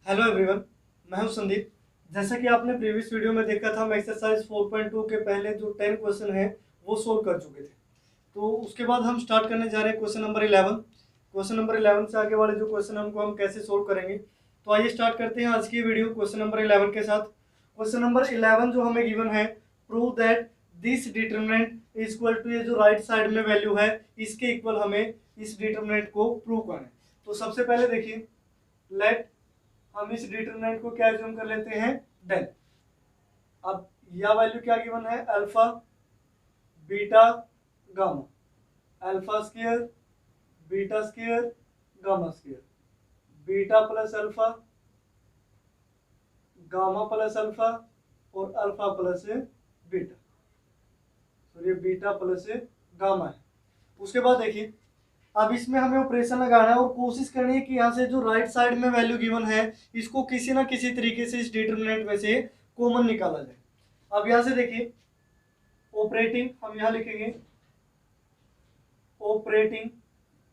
Hello everyone, मैं हूं संदीप। जैसा कि आपने प्रीवियस वीडियो में देखा था, हम एक्सरसाइज 4.2 के पहले जो 10 क्वेश्चन हैं वो सोल्व कर चुके थे। तो उसके बाद हम स्टार्ट करने जा रहे हैं क्वेश्चन नंबर 11। क्वेश्चन नंबर 11 से आगे वाले जो क्वेश्चन हमको हम कैसे सोल्व करेंगे, तो आइए स्टार्ट करते हैं आज की वीडियो क्वेश्चन नंबर 11 के साथ। क्वेश्चन नंबर 11 जो हमें गिवन है, prove that this determinant is equal to, ये जो राइट साइड में वैल्यू है इसके इक्वल हमें इस डिटरमिनेंट को प्रूव करना है। तो सबसे पहले देखिए, लेट हम इस डिटरमिनेंट को क्या एज्यूम कर लेते हैं, डेल। अब यह वैल्यू क्या गिवन है, alpha beta gamma. Alpha square beta square gamma square, beta plus alpha gamma plus alpha और अल्फा प्लस बीटा, तो ये बीटा प्लस गामा है। उसके बाद देखिए, अब इसमें हमें ऑपरेशन लगाना है और कोशिश करनी है कि यहाँ से जो राइट साइड में वैल्यू गिवन है इसको किसी ना किसी तरीके से इस डिटरमिनेंट में से कॉमन निकाला जाए। अब यहाँ से देखिए, ऑपरेटिंग हम यहाँ लिखेंगे ऑपरेटिंग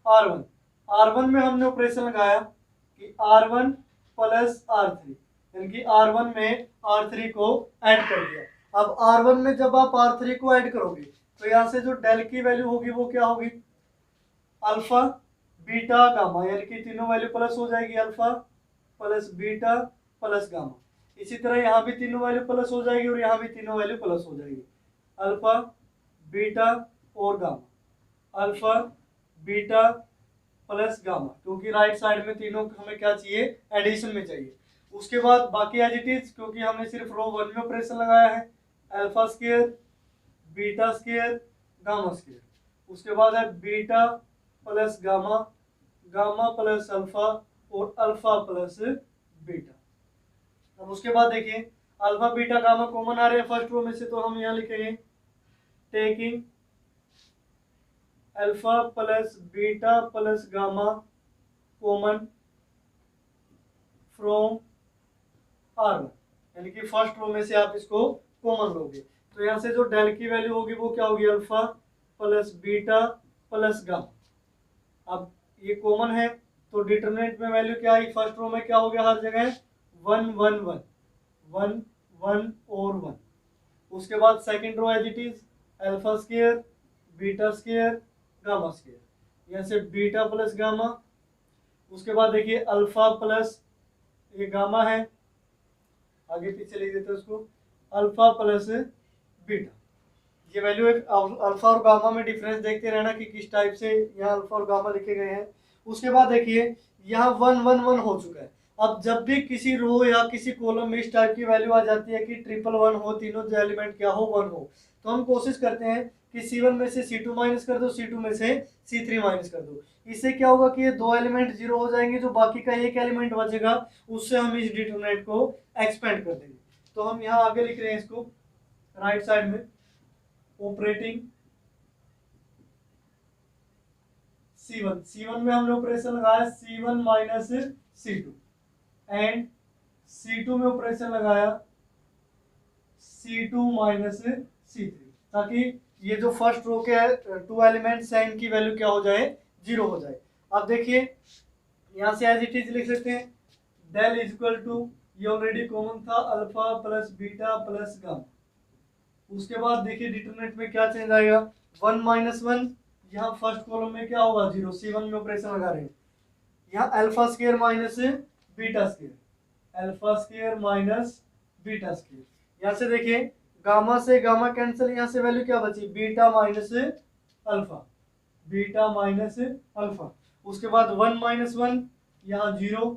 R1। R1 में हमने ऑपरेशन लगाया कि R1 प्लस R3, यानी कि R1 में R3 को ऐड कर दिया। अब R1 में जब आप R3 को ऐड करोगे तो यहाँ से जो डेल की वैल्यू होगी वो क्या होगी, अल्फा बीटा गामा, यानी कि तीनों वैल्यू प्लस हो जाएगी, alpha plus beta plus gamma. इसी तरह यहाँ भी तीनों वैल्यू प्लस हो जाएगी और यहाँ भी तीनों वैल्यू प्लस हो जाएगी, अल्फा बीटा और gamma, alpha beta plus gamma, क्योंकि राइट साइड में तीनों हमें क्या चाहिए, एडिशन में चाहिए। उसके बाद बाकी एज इट इज, क्योंकि हमने सिर्फ रो 1 में ऑपरेशन लगाया है, alpha square beta square gamma square. उसके बाद है beta plus gamma, gamma plus alpha और अल्फा प्लस बीटा। अब उसके बाद देखिए, अल्फा बीटा गामा कॉमन आ रहे हैं फर्स्ट रो में से, तो हम यहाँ लिखेंगे taking alpha plus beta plus gamma common from R1, यानी कि फर्स्ट रो में से आप इसको कॉमन लोगे। तो यहाँ से जो डेल की वैल्यू होगी वो क्या होगी, alpha plus beta plus gamma. अब ये कॉमन है तो डिटरमिनेंट में वैल्यू क्या आई, फर्स्ट रो में क्या हो गया, हर जगह 1 1 1 1 1 और 1। उसके बाद second row as it is, alpha square beta square gamma square, यहाँ से बीटा प्लस गामा। उसके बाद देखिए अल्फा प्लस ये गामा है, आगे पीछे लिख देते हैं उसको, अल्फा प्लस बीटा। ये वैल्यू एक अल्फा और गामा में डिफरेंस देखते रहना कि किस टाइप से यहाँ अल्फा और गामा लिखे गए हैं। उसके बाद देखिए यहाँ 1 1 1 हो चुका है। अब जब भी किसी रो या किसी कॉलम में इस टाइप की वैल्यू आ जाती है कि 1 1 1 हो, तीनों जो एलिमेंट क्या हो, 1 हो, तो हम कोशिश करते हैं कि C1 में से C2 माइनस कर दो, C2 में से C3 माइनस कर दो। इससे क्या होगा कि ये दो एलिमेंट जीरो हो जाएंगे, जो बाकी का एक एलिमेंट बचेगा उससे हम इस डिटरमिनेंट को एक्सपेंड कर देंगे। तो हम यहाँ आगे लिख रहे हैं इसको राइट साइड में, ऑपरेटिंग C1 में हमने ऑपरेशन लगाया C1 minus C2 and C2 में ऑपरेशन लगाया C2 माइनस C3, ताकि ये जो फर्स्ट रो के टू एलिमेंट्स हैं इनकी वैल्यू क्या हो जाए, जीरो हो जाए। अब देखिए यहाँ से एज इट इज लिख सकते हैं, डेल इज इक्वल टू, ये ऑलरेडी कॉमन था, alpha plus beta plus gamma. उसके बाद देखिए डिटरमिनेंट में क्या चेंज आएगा, 1 माइनस 1, यहाँ फर्स्ट कॉलम में क्या होगा, 0, C1 में ऑपरेशन लगा रहे हैं। यहाँ alpha square minus beta square, alpha square minus beta square. यहाँ से देखिए गामा से गामा कैंसिल, यहाँ से वैल्यू क्या बची, beta minus alpha, beta minus alpha. उसके बाद 1 माइनस 1, यहाँ 0।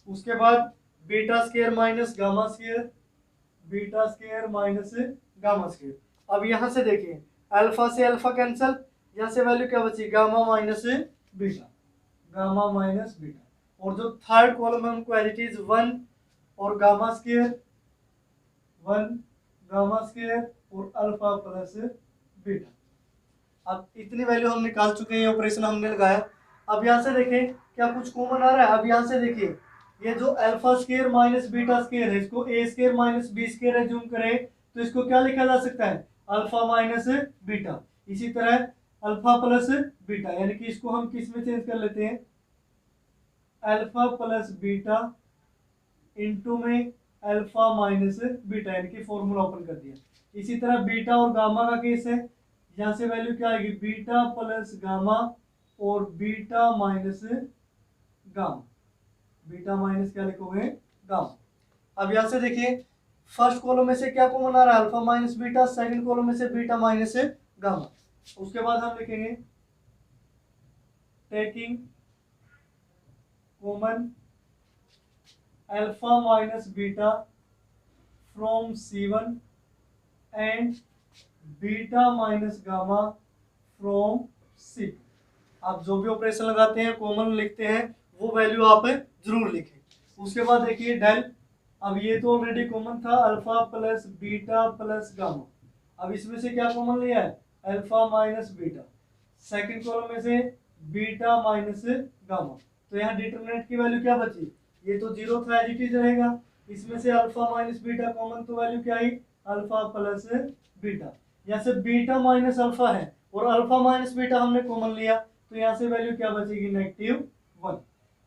उसके बाद beta square minus gamma square, beta square minus gamma square. अब यहाँ से देखिए अल्फा से अल्फा कैंसिल, यहाँ से वैल्यू क्या बची, gamma minus beta, gamma minus beta. और जो थर्ड कॉलम है उनको एज इट इज 1 और गामा स्क्वायर, 1 गामा स्क्वायर और अल्फा प्लस बीटा। अब इतनी वैल्यू हम निकाल चुके हैं, ऑपरेशन हमने लगाया। अब यहाँ से देखें क्या कुछ कॉमन आ रहा है। अब यहाँ से देखिए ये जो alpha square minus beta square है, इसको A square minus B square assume करें तो इसको क्या लिखा जा सकता है, अल्फा माइनस बीटा। इसी तरह अल्फा प्लस बीटा, यानी कि इसको हम किस में चेंज कर लेते हैं, अल्फा प्लस बीटा इनटू में अल्फा माइनस बीटा, यानी कि फॉर्मूला ओपन कर दिया। इसी तरह बीटा और गामा का केस है, यहाँ से वैल्यू क्या आएगी, बीटा प्लस गामा और beta minus gamma, beta minus क्या लिखोगे, गामा। अब यहाँ से देखिए फर्स्ट कॉलम में से क्या कॉमन आ रहा है, alpha minus beta, second column में से बीटा माइनस गामा। उसके बाद हम लिखेंगे taking common alpha minus beta from C1 and beta minus gamma from C2। आप जो भी ऑपरेशन लगाते हैं कॉमन लिखते हैं, वो वैल्यू आप जरूर लिखें। उसके बाद देखिए डेल, अब ये तो ऑलरेडी कॉमन था, alpha plus beta plus gamma. अब इसमें से क्या कॉमन लिया है, alpha minus beta. Second column में से बीटा माइनस गामा, तो यहाँ डिटरमिनेंट की वैल्यू क्या बची, ये तो जीरो था, एज इट इज रहेगा। इसमें से अल्फा माइनस बीटा कॉमन, तो वैल्यू क्या आई, अल्फा प्लस बीटा। यहाँ से बीटा माइनस अल्फा है और अल्फा माइनस बीटा हमने कॉमन लिया, तो यहाँ से वैल्यू क्या बचेगी, -1।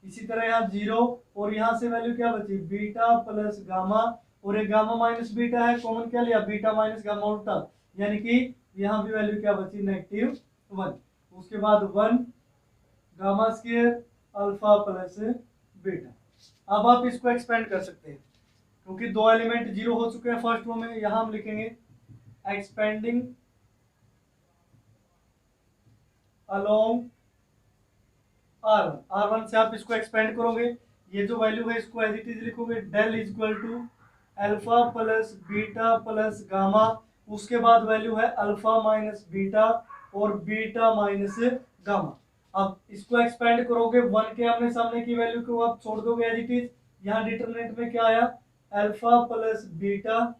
इसी तरह यहाँ जीरो और यहाँ से वैल्यू क्या बची, बीटा प्लस गामा, और एक गामा माइनस बीटा है, कॉमन क्या लिया, बीटा माइनस गामा उल्टा, यानी कि यहाँ भी वैल्यू क्या बची, -1। उसके बाद 1 gamma square alpha plus beta. अब आप इसको एक्सपेंड कर सकते हैं, क्योंकि दो एलिमेंट जीरो हो चुके हैं फर्स्ट रो में। यहाँ हम लिखेंगे एक्सपेंडिंग अलोंग R1 से आप इसको एक्सपेंड करोगे, ये जो वैल्यू है इसको एज इट इज लिखोगे, del is equal to alpha plus beta plus gamma. उसके बाद वैल्यू है अल्फा माइनस बीटा और बीटा माइनस गामा। अब इसको एक्सपेंड करोगे, 1 के आमने सामने की वैल्यू को आप छोड़ दोगे एज इट इज। यहाँ डिटरमिनेंट में क्या आया, अल्फा प्लस बीटा,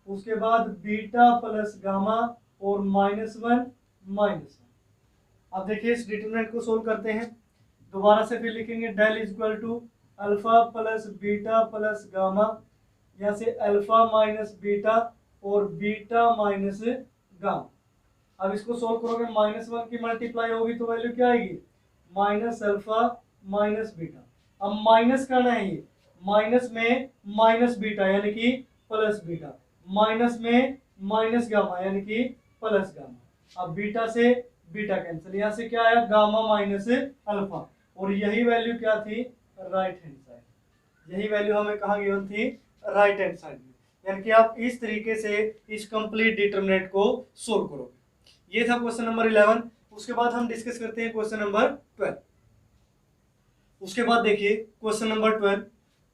उसके बाद बीटा प्लस गामा और -1 अब देखिए इस डिटरमिनेंट को सोल्व करते हैं, दोबारा से फिर लिखेंगे del is equal to alpha plus beta plus gamma, यहाँ से अल्फा माइनस बीटा और बीटा माइनस गामा। अब इसको सोल्व करोगे, -1 की मल्टीप्लाई होगी तो वैल्यू क्या आएगी, माइनस अल्फा माइनस बीटा। अब माइनस करना है, ये माइनस में माइनस बीटा यानी कि प्लस बीटा, माइनस में माइनस गामा यानी कि प्लस गामा। अब बीटा से बीटा कैंसिल, यहाँ से क्या आया, गामा माइनस अल्फा, और यही वैल्यू क्या थी, राइट हैंड साइड। यही वैल्यू हमें कहाँ गिवन थी, राइट हैंड साइड में। यानी कि आप इस तरीके से इस कंप्लीट डिटरमिनेंट को सोल्व करोगे। ये था क्वेश्चन नंबर 11। उसके बाद हम डिस्कस करते हैं क्वेश्चन नंबर 12। उसके बाद देखिए क्वेश्चन नंबर 12।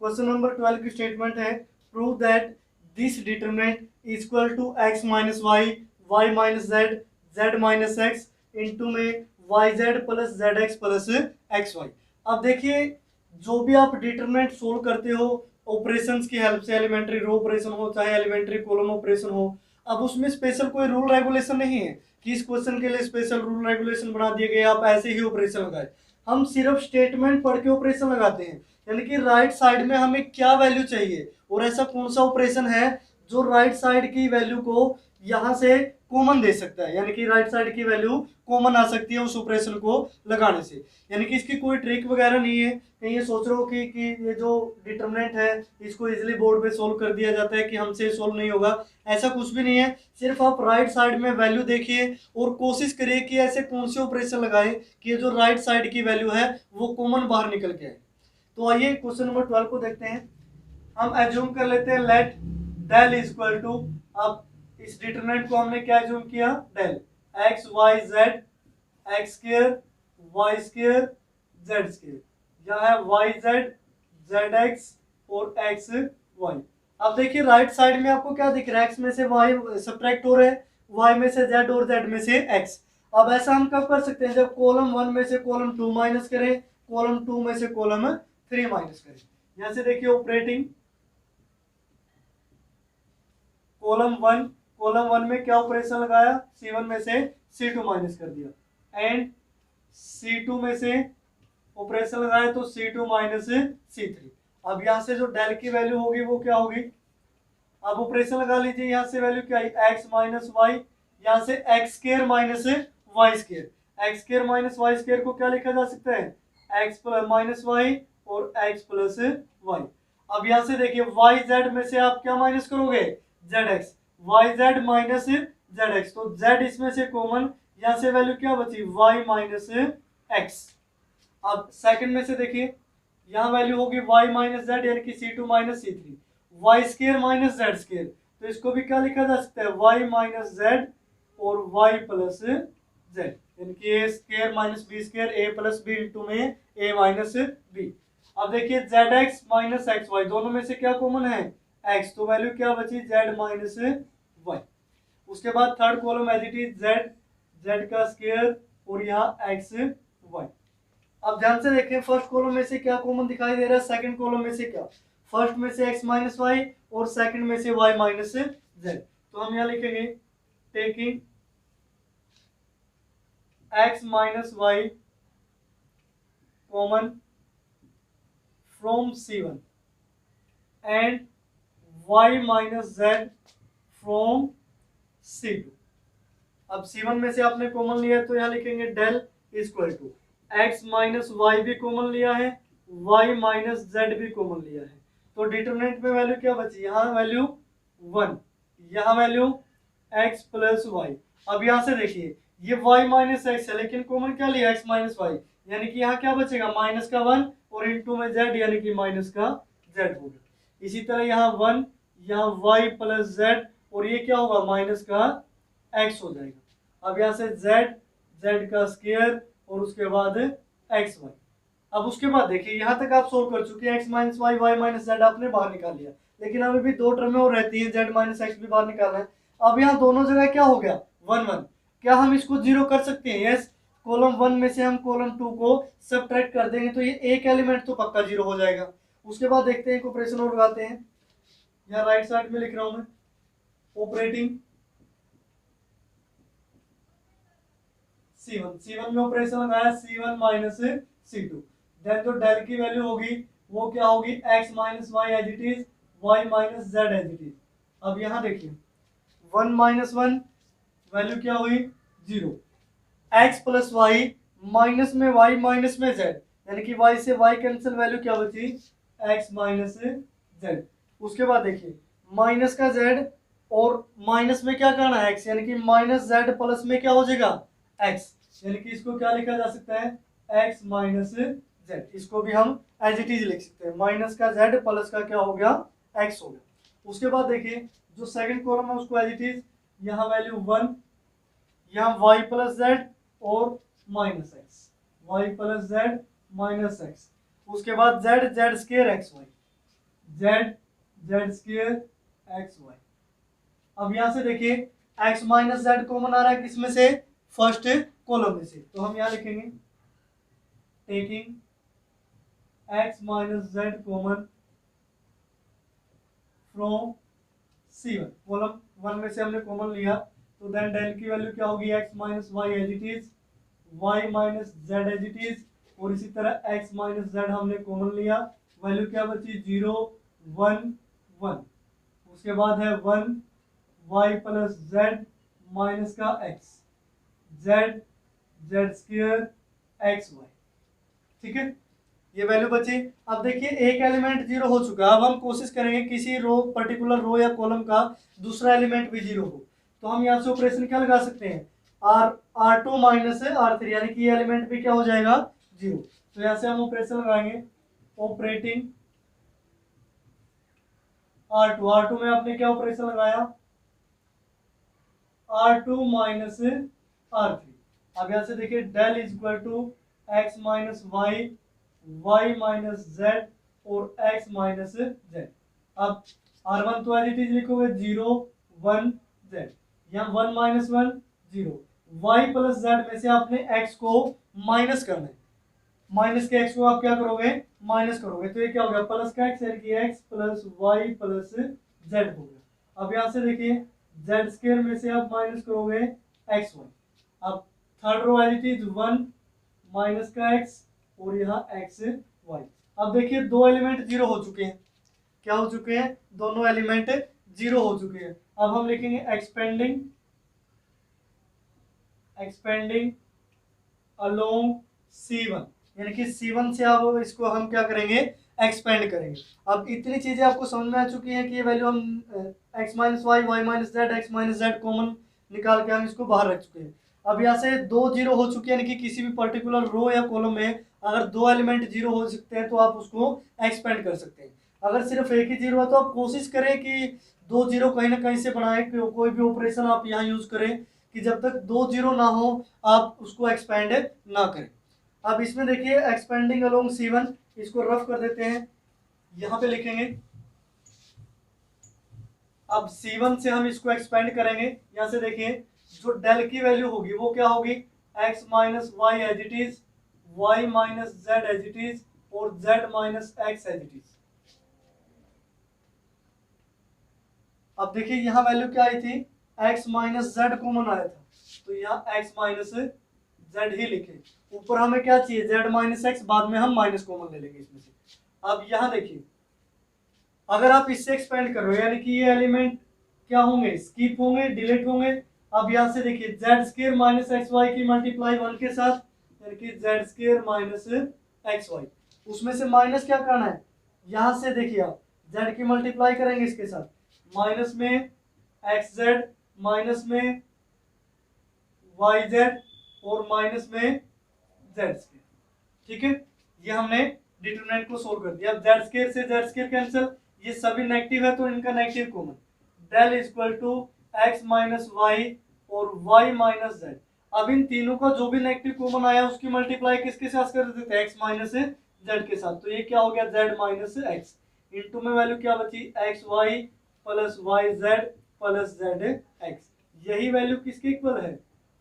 क्वेश्चन नंबर 12 की स्टेटमेंट है, prove that this determinant is equal to x minus Y, Y minus Z, Z minus X, into में Y Z plus Z X plus X Y. अब देखिए जो भी आप डिटरमिनेंट सोल्व करते हो ऑपरेशंस की हेल्प से, एलिमेंट्री रो ऑपरेशन हो चाहे एलिमेंट्री कॉलम ऑपरेशन हो, अब उसमें स्पेशल कोई रूल रेगुलेशन नहीं है कि इस क्वेश्चन के लिए स्पेशल रूल रेगुलेशन बना दिए गए आप ऐसे ही ऑपरेशन लगाए। हम सिर्फ स्टेटमेंट पढ़ के ऑपरेशन लगाते हैं, यानी कि राइट साइड में हमें क्या वैल्यू चाहिए और ऐसा कौन सा ऑपरेशन है जो राइट साइड की वैल्यू को यहाँ से कॉमन दे सकता है, यानी कि राइट साइड की वैल्यू कॉमन आ सकती है उस ऑपरेशन को लगाने से। यानी कि इसकी कोई ट्रिक वगैरह नहीं है, कहीं ये सोच रहे हो कि ये जो डिटरमिनेंट है इसको इजीली बोर्ड पे सोल्व कर दिया जाता है कि हमसे सोल्व नहीं होगा, ऐसा कुछ भी नहीं है। सिर्फ आप राइट साइड में वैल्यू देखिए और कोशिश करिए कि ऐसे कौन से ऑपरेशन लगाएं कि ये जो राइट साइड की वैल्यू है वो कॉमन बाहर निकल के आए। तो आइए क्वेश्चन नंबर 12 को देखते हैं। हम एज्यूम कर लेते हैं let del is equal to, अब इस डिटरमिनेंट को हमने क्या एज्यूम किया, del x y z, x square y square z square, यहाँ है वाई जेड जेड एक्स और एक्स वाई। अब देखिए राइट साइड में आपको क्या दिख रहा है, एक्स में से वाई सब्ट्रैक्ट हो रहे हैं, वाई में से जेड और जेड में से एक्स। अब ऐसा हम कब कर सकते हैं, जब कॉलम 1 में से कॉलम 2 माइनस करें, कॉलम 2 में से कॉलम 3 माइनस करें। यहाँ से देखिए ऑपरेटिंग कॉलम 1 में क्या ऑपरेशन लगाया, C1 में से C2 माइनस कर दिया, एंड C2 में से ऑपरेशन लगाया तो C2 माइनस C3। अब यहाँ से जो डेल की वैल्यू होगी वो क्या होगी, अब ऑपरेशन लगा लीजिए, यहाँ से वैल्यू क्या आई, x माइनस वाई, यहाँ से x square minus y square, x square minus y square को क्या लिखा जा सकता है, x प्लस माइनस वाई और x प्लस वाई। अब यहाँ से देखिए वाई जेड में से आप क्या माइनस करोगे, z x, y z minus z x, तो जेड इसमें से कॉमन, यहाँ से वैल्यू क्या बची, वाई माइनस एक्स। अब सेकंड में से देखिए यहाँ वैल्यू होगी y माइनस जेड यानी कि c2 minus c3, y square minus z square, तो इसको भी क्या लिखा जा सकता है, y माइनस जेड और y प्लस जेड, यानी कि a square minus b square, a plus b into में a माइनस b। अब देखिए z x minus x y, दोनों में से क्या कॉमन है, x, तो वैल्यू क्या बची, जेड माइनस वाई। उसके बाद third column as it is z, z का स्केयर और यहाँ एक्स वाई। अब ध्यान से देखें फर्स्ट कॉलम में से क्या कॉमन दिखाई दे रहा है, सेकंड कॉलम में से क्या, फर्स्ट में से x माइनस वाई और सेकंड में से y माइनस जेड, तो हम यहाँ लिखेंगे taking x minus y common from C1 and y minus z from C2। अब C1 में से आपने कॉमन लिया तो यहाँ लिखेंगे del equal to x minus y भी कॉमन लिया है, y माइनस जेड भी कॉमन लिया है, तो डिटरमिनेंट में वैल्यू क्या बची, यहाँ वैल्यू 1, यहाँ वैल्यू x प्लस वाई। अब यहाँ से देखिए ये y माइनस एक्स है लेकिन कॉमन क्या लिया, x माइनस वाई, यानी कि यहाँ क्या बचेगा, माइनस का 1 और इंटू में z यानी कि माइनस का z होगा। इसी तरह यहाँ 1, यहाँ y प्लस z और ये क्या होगा, माइनस का x हो जाएगा। अब यहाँ से z का स्क्वायर और उसके बाद एक्स वाई। अब उसके बाद देखिए यहाँ तक आप सोल्व कर चुके हैं, x minus Y, Y minus z आपने बाहर निकाल लिया, लेकिन अभी भी दो टर्में और रहती है, जेड माइनस एक्स भी बाहर निकालना है। अब यहाँ दोनों जगह क्या हो गया, 1 1, क्या हम इसको जीरो कर सकते हैं, यस, कॉलम 1 में से हम कॉलम 2 को सबट्रैक्ट कर देंगे तो ये एक एलिमेंट तो पक्का जीरो हो जाएगा। उसके बाद देखते हैं एक ऑपरेशन और लगाते हैं, यहाँ राइट साइड में लिख रहा हूं मैं, ऑपरेटिंग C1 में ऑपरेशन लगाया C1 माइनस C2, देन जो डेल की वैल्यू होगी वो क्या होगी, x minus y as it is, y minus z as it is. अब यहाँ देखिए 1 माइनस 1 वैल्यू क्या हुई, 0, x प्लस वाई माइनस में y माइनस में z, यानी कि y से y कैंसिल, वैल्यू क्या बची, x माइनस जेड। उसके बाद देखिए माइनस का z और माइनस में क्या करना है x, यानी कि माइनस जेड प्लस में क्या हो जाएगा x, यानी कि इसको क्या लिखा जा सकता है, x माइनस जेड, इसको भी हम एज इट इज लिख सकते हैं, माइनस का z प्लस का क्या हो गया, x हो गया। उसके बाद देखिए जो सेकंड कॉलम है उसको एज इट इज, यहाँ वैल्यू 1, यहाँ y प्लस जेड और minus x, y plus z minus x. उसके बाद z square x y, z square x Y. अब यहाँ से देखिए x माइनस जेड कॉमन आ रहा है किसमें से, फर्स्ट कॉलम में से, तो हम यहाँ लिखेंगे taking x minus z common from C1, column 1 में से हमने कॉमन लिया तो देन डेल की वैल्यू क्या होगी, x minus y as it is, y minus z as it is, और इसी तरह x माइनस जेड हमने कॉमन लिया, वैल्यू क्या बची, 0 1 1। उसके बाद है 1 y प्लस जेड माइनस का x, z square x y, ठीक है, ये वैल्यू बची। अब देखिए एक एलिमेंट जीरो हो चुका है, अब हम कोशिश करेंगे किसी रो, पर्टिकुलर रो या कॉलम का दूसरा एलिमेंट भी जीरो हो, तो हम यहाँ से ऑपरेशन क्या लगा सकते हैं, R2 माइनस R3, यानी कि ये एलिमेंट भी क्या हो जाएगा, जीरो। तो यहाँ से हम ऑपरेशन लगाएंगे ऑपरेटिंग R2 में आपने क्या ऑपरेशन लगाया, R2 माइनस R3। अब यहाँ से देखिए del is equal to x minus Y, Y minus z और एक्स माइनस जेड। अब R1 तो एज इट इज लिखोगे 0 1 जेड, यहाँ 1 माइनस 1 0, वाई प्लस जेड में से आपने x को माइनस करना है, माइनस के x को आप क्या करोगे, माइनस करोगे, तो ये क्या हो गया, प्लस का x, यानी कि x plus y plus z हो गया। अब यहाँ से देखिए जेड स्क्वायर में से आप माइनस करोगे एक्स वाई। अब third row as it is 1 minus का x और यहाँ एक्स वाई। अब देखिए दो एलिमेंट जीरो हो चुके हैं, क्या हो चुके हैं, दोनों एलिमेंट जीरो हो चुके हैं। अब हम लिखेंगे एक्सपेंडिंग अलोंग C1, यानी कि C1 से अब इसको हम क्या करेंगे, एक्सपेंड करेंगे। अब इतनी चीजें आपको समझ में आ चुकी हैं कि ये वैल्यू हम x minus Y, Y minus z, x minus z common निकाल के हम इसको बाहर रख चुके हैं। अब यहाँ से 2 जीरो हो चुके हैं, यानी कि किसी भी पर्टिकुलर रो या कॉलम में अगर 2 एलिमेंट जीरो हो सकते हैं तो आप उसको एक्सपेंड कर सकते हैं। अगर सिर्फ एक ही जीरो है तो आप कोशिश करें कि 2 जीरो कहीं ना कहीं से बनाए, कोई भी ऑपरेशन आप यहाँ यूज करें कि जब तक 2 जीरो ना हो आप उसको एक्सपेंड ना करें। अब इसमें देखिए एक्सपेंडिंग अलोंग C1, इसको रफ कर देते हैं, यहाँ पे लिखेंगे। अब C1 से हम इसको एक्सपेंड करेंगे, यहाँ से देखिए जो डेल की वैल्यू होगी वो क्या होगी, x minus y as it is, y minus z as it is और z minus x as it is. अब देखिए यहाँ वैल्यू क्या आई थी, x माइनस जेड कॉमन आया था, तो यहाँ x माइनस जेड ही लिखे। ऊपर हमें क्या चाहिए, z माइनस एक्स, बाद में हम माइनस कॉमन ले लेंगे इसमें से। अब यहाँ देखिए अगर आप इससे एक्सपेंड कर रहे हो यानी कि ये एलिमेंट क्या होंगे, स्किप होंगे, डिलीट होंगे। अब यहाँ से देखिए z square minus x y की मल्टीप्लाई 1 के साथ, यानी कि z square minus x y, उसमें से माइनस क्या करना है, यहाँ से देखिए आप जेड की मल्टीप्लाई करेंगे इसके साथ, माइनस में एक्स जेड, माइनस में वाई जेड और माइनस में जेड स्क्वायर। ठीक है, ये हमने डिटरमिनेंट को सोल्व कर दिया। अब जेड स्क्वायर से जेड स्क्वायर कैंसिल, ये सभी नेगेटिव है तो इनका negative common, del equal to x minus y और वाई माइनस जेड। अब इन तीनों का जो भी नेगेटिव कॉमन आया उसकी मल्टीप्लाई किसके साथ कर देते थे, एक्स माइनस जेड के साथ, तो ये क्या हो गया जेड माइनस एक्स, इनटू में वैल्यू क्या बची, x y plus y Z plus Z x. यही वैल्यू किसके इक्वल है,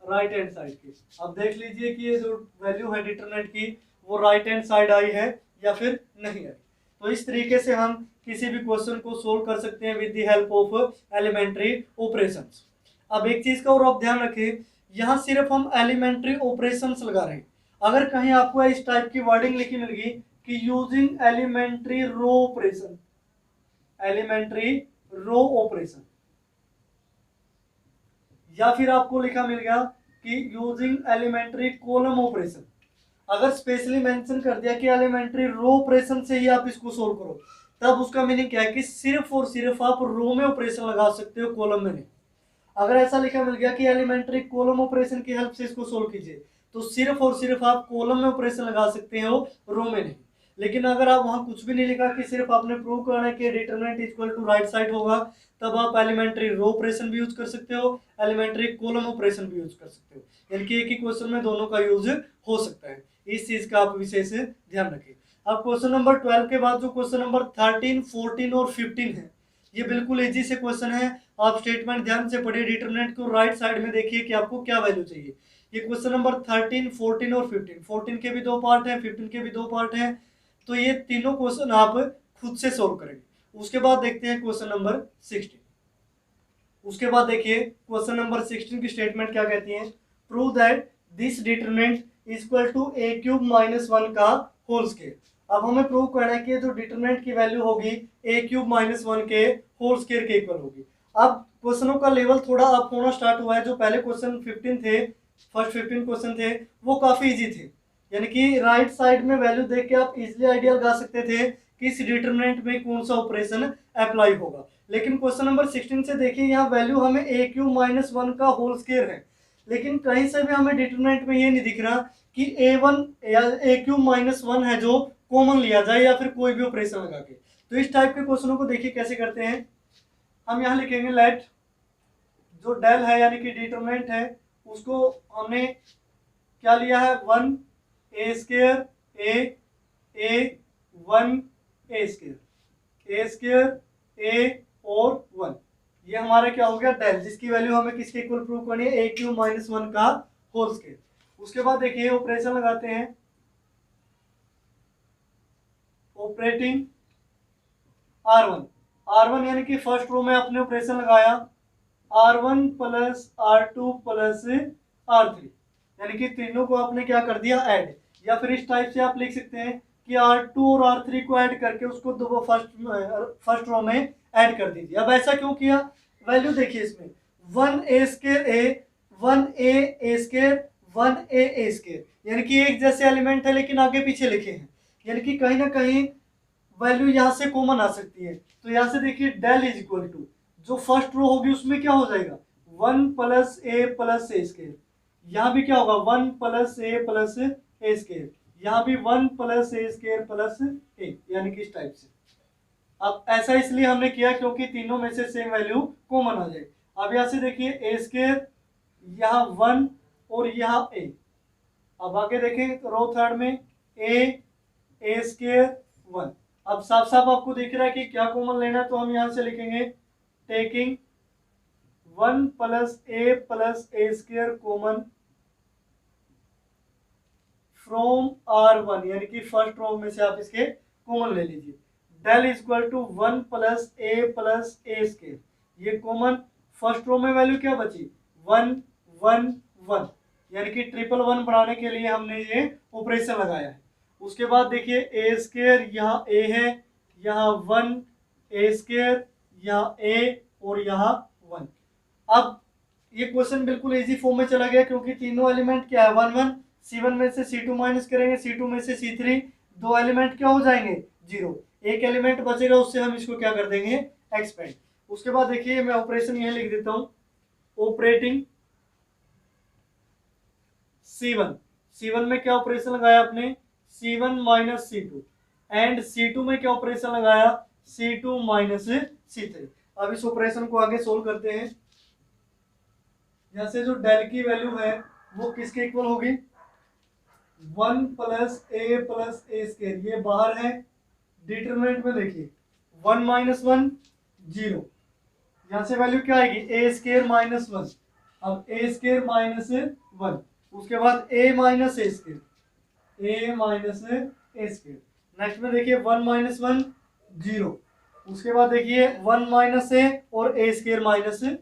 राइट हैंड साइड की। अब देख लीजिए कि ये जो वैल्यू है डिटरमिनेंट की वो राइट हैंड साइड आई है या फिर नहीं आई। तो इस तरीके से हम किसी भी क्वेश्चन को सोल्व कर सकते हैं with the help of elementary operations. अब एक चीज का और आप ध्यान रखें, यहाँ सिर्फ हम एलिमेंट्री ऑपरेशंस लगा रहे हैं। अगर कहीं आपको इस टाइप की वर्डिंग लिखी मिल गई कि using elementary row operation, elementary row operation, या फिर आपको लिखा मिल गया कि यूजिंग एलिमेंट्री कॉलम ऑपरेशन, अगर स्पेशली मेंशन कर दिया कि एलिमेंट्री रो ऑपरेशन से ही आप इसको सोल्व करो, तब उसका मीनिंग क्या है कि सिर्फ और सिर्फ आप रो में ऑपरेशन लगा सकते हो, कॉलम में नहीं। अगर ऐसा लिखा मिल गया कि एलिमेंट्री कॉलम ऑपरेशन की हेल्प से इसको सोल्व कीजिए, तो सिर्फ और सिर्फ आप कॉलम में ऑपरेशन लगा सकते हो, रो में नहीं। लेकिन अगर आप वहां कुछ भी नहीं लिखा कि सिर्फ आपने प्रूव करना है कि determinant equal to right side होगा, तब आप एलिमेंट्री रो ऑपरेशन भी यूज कर सकते हो, एलिमेंट्री कॉलम ऑपरेशन भी यूज कर सकते हो, यानी कि एक ही क्वेश्चन में दोनों का यूज हो सकता है। इस चीज का आप विशेष ध्यान रखिए। अब क्वेश्चन नंबर 12 के बाद जो क्वेश्चन नंबर 13, 14 और 15 है, ये बिल्कुल इजी से क्वेश्चन है। आप स्टेटमेंट ध्यान से पढ़िए, डिटरमिनेंट को राइट साइड में देखिए कि आपको क्या वैल्यू चाहिए। ये क्वेश्चन नंबर 13, 14 और 15, 14 के भी 2 पार्ट हैं, 15 के भी 2 पार्ट हैं, तो ये तीनों क्वेश्चन आप खुद से सोल्व करेंगे। उसके बाद देखते हैं क्वेश्चन नंबर 16। उसके बाद देखिए क्वेश्चन नंबर 16 की स्टेटमेंट क्या कहती है, prove that this determinant equal to a cube minus 1 का होल स्क्वायर। अब हमें प्रूव करना है कि जो डिटरमिनेंट की वैल्यू होगी a क्यूब माइनस 1 के होल स्क्वायर के इक्वल होगी। अब क्वेश्चनों का लेवल थोड़ा अप होना स्टार्ट हुआ है। जो पहले क्वेश्चन 15 थे, फर्स्ट 15 क्वेश्चन थे, वो काफी इजी थे, यानी कि राइट साइड में वैल्यू देख के आप इजिली आइडिया लगा सकते थे कि इस डिटरमिनेंट में कौन सा ऑपरेशन अप्लाई होगा। लेकिन क्वेश्चन नंबर 16 से देखिए, यहाँ वैल्यू हमें a क्यूब माइनस 1 का होल स्क्वायर है, लेकिन कहीं से भी हमें डिटरमिनेंट में ये नहीं दिख रहा कि a1 या a क्यूब माइनस 1 है जो कॉमन लिया जाए या फिर कोई भी ऑपरेशन लगा के। तो इस टाइप के क्वेश्चनों को देखिए कैसे करते हैं। हम यहाँ लिखेंगे लेट जो डेल है यानी कि डिटरमिनेंट है, उसको हमने क्या लिया है, 1 a square a 1 a square a और 1, ये हमारा क्या हो गया डेल, जिसकी वैल्यू हमें किसके इक्वल प्रूव करनी है, a क्यूब माइनस 1 का होल स्क्वायर। उसके बाद देखिए ऑपरेशन लगाते हैं, ऑपरेटिंग R1 यानी कि फर्स्ट रो में आपने ऑपरेशन लगाया R1 plus R2 plus R3, यानी कि तीनों को आपने क्या कर दिया ऐड, या फिर इस टाइप से आप लिख सकते हैं कि R2 और R3 को ऐड करके उसको दो फर्स्ट रो में ऐड कर दीजिए। अब ऐसा क्यों किया, वैल्यू देखिए इसमें 1a square a 1a a square 1a a square, यानी कि एक जैसे एलिमेंट है लेकिन आगे पीछे लिखे हैं, यानी कि कहीं ना कहीं वैल्यू यहाँ से कॉमन आ सकती है। तो यहाँ से देखिए डेल इज इक्वल टू जो फर्स्ट रो होगी उसमें क्या हो जाएगा 1 plus A plus a square, यहाँ भी क्या होगा 1 प्लस ए स्क्वायर, यहाँ भी 1 प्लस ए स्क्वायर प्लस ए, यानी कि इस टाइप से। अब ऐसा इसलिए हमने किया क्योंकि तीनों में से सेम वैल्यू कॉमन आ जाए। अब यहाँ से देखिए ए स्क्वायर, यहाँ 1 और यहाँ ए। अब आगे देखें तो रो थर्ड में ए स्क्वायर 1। अब साफ साफ आपको दिख रहा है कि क्या कॉमन लेना है, तो हम यहाँ से लिखेंगे taking 1 plus a square common from R1, यानी कि फर्स्ट रो में से आप इसके कॉमन ले लीजिए। Del is equal to 1 plus a square, ये कॉमन फर्स्ट रो में वैल्यू क्या बची 1 1 1, यानी कि ट्रिपल 1 बनाने के लिए हमने ये ऑपरेशन लगाया है। उसके बाद देखिए ए स्क्वायर, यहाँ ए है, यहाँ 1 ए स्क्वायर, यहाँ ए और यहाँ 1। अब ये क्वेश्चन बिल्कुल इजी फॉर्म में चला गया क्योंकि तीनों एलिमेंट क्या है 1 1, C1 में से C2 माइनस करेंगे, C2 में से C3, दो एलिमेंट क्या हो जाएंगे 0, एक एलिमेंट बचेगा, उससे हम इसको क्या कर देंगे एक्सपेंड। उसके बाद देखिए मैं ऑपरेशन यही लिख देता हूं, ऑपरेटिंग C1 में क्या ऑपरेशन लगाया आपने C1 minus C2, and C2 में क्या ऑपरेशन लगाया C2 माइनस C3। अब इस ऑपरेशन को आगे सोल्व करते हैं। यहाँ से जो डेल की वैल्यू है वो किसके इक्वल होगी 1 प्लस ए स्क्वायर, ये बाहर है, डिटरमिनेंट में देखिए 1 माइनस 1 0, यहाँ से वैल्यू क्या आएगी ए स्क्वायर माइनस 1। अब ए स्क्वायर माइनस 1, उसके बाद ए माइनस ए स्क्वायर, नेक्स्ट में देखिए 1 माइनस 1 0, उसके बाद देखिए 1 माइनस ए और ए स्क्वायर माइनस 1,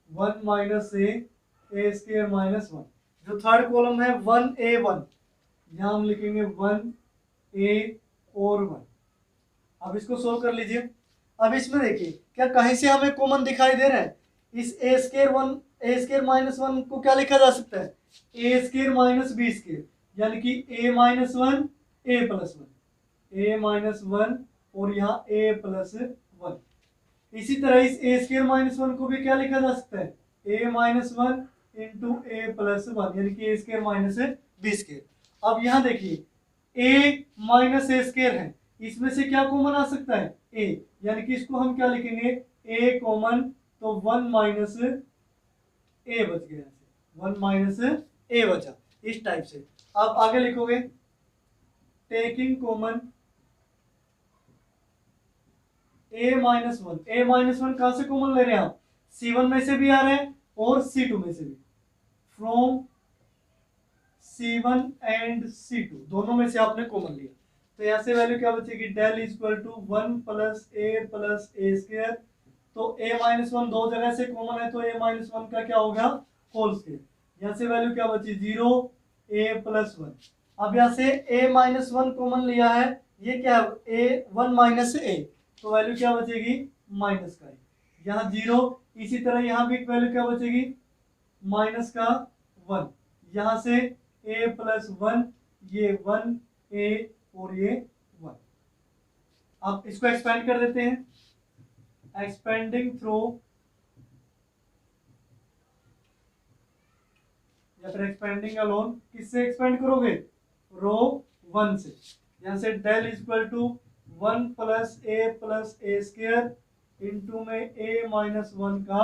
1 माइनस ए स्क्वायर माइनस 1। जो थर्ड कॉलम है 1 ए 1, यहाँ हम लिखेंगे 1 ए और 1। अब इसको सोल्व कर लीजिए। अब इसमें देखिए क्या कहीं से हमें कॉमन दिखाई दे रहा है, इस ए स्क्वायर माइनस 1 को क्या लिखा जा सकता है ए स्क्वायर माइनस बी स्क्वायर, यानी कि ए माइनस 1 ए प्लस 1, ए माइनस 1 और यहाँ ए प्लस 1। इसी तरह इस ए स्क्वायर माइनस 1 को भी क्या लिखा जा सकता है ए माइनस 1 इंटू ए प्लस 1, यानी कि ए स्क्वायर माइनस बी स्क्वायर। अब यहाँ देखिए ए माइनस ए स्क्वायर है, इसमें से क्या कॉमन आ सकता है ए, यानी कि इसको हम क्या लिखेंगे ए कॉमन, तो 1 माइनस ए बच गया, 1 माइनस ए बचा, इस टाइप से। अब आगे लिखोगे टेकिंग कॉमन ए माइनस 1 कहां से कॉमन ले रहे हैं आप C1 में से भी आ रहे हैं और C2 में से भी, फ्रॉम C1 एंड C2 दोनों में से आपने कॉमन लिया, तो यहाँ से वैल्यू क्या बचेगी del is equal to 1 plus a square. तो ए माइनस 1 दो जगह से कॉमन है, तो ए माइनस 1 का क्या होगा होल स्क्वायर, यहाँ से वैल्यू क्या बची 0 ए प्लस 1। अब यहाँ से ए माइनस 1 कॉमन लिया है, ये क्या है ए 1 माइनस ए, तो वैल्यू क्या बचेगी माइनस का, यहाँ 0। इसी तरह यहाँ भी वैल्यू क्या बचेगी माइनस का 1, यहाँ से ए प्लस 1, ये 1 ए और ये 1। अब इसको एक्सपेंड कर देते हैं, एक्सपेंडिंग थ्रू या फिर एक्सपेंडिंग अलोन, किससे एक्सपेंड करोगे रो 1 से। यहाँ से del is equal to 1 plus a square into में ए माइनस 1 का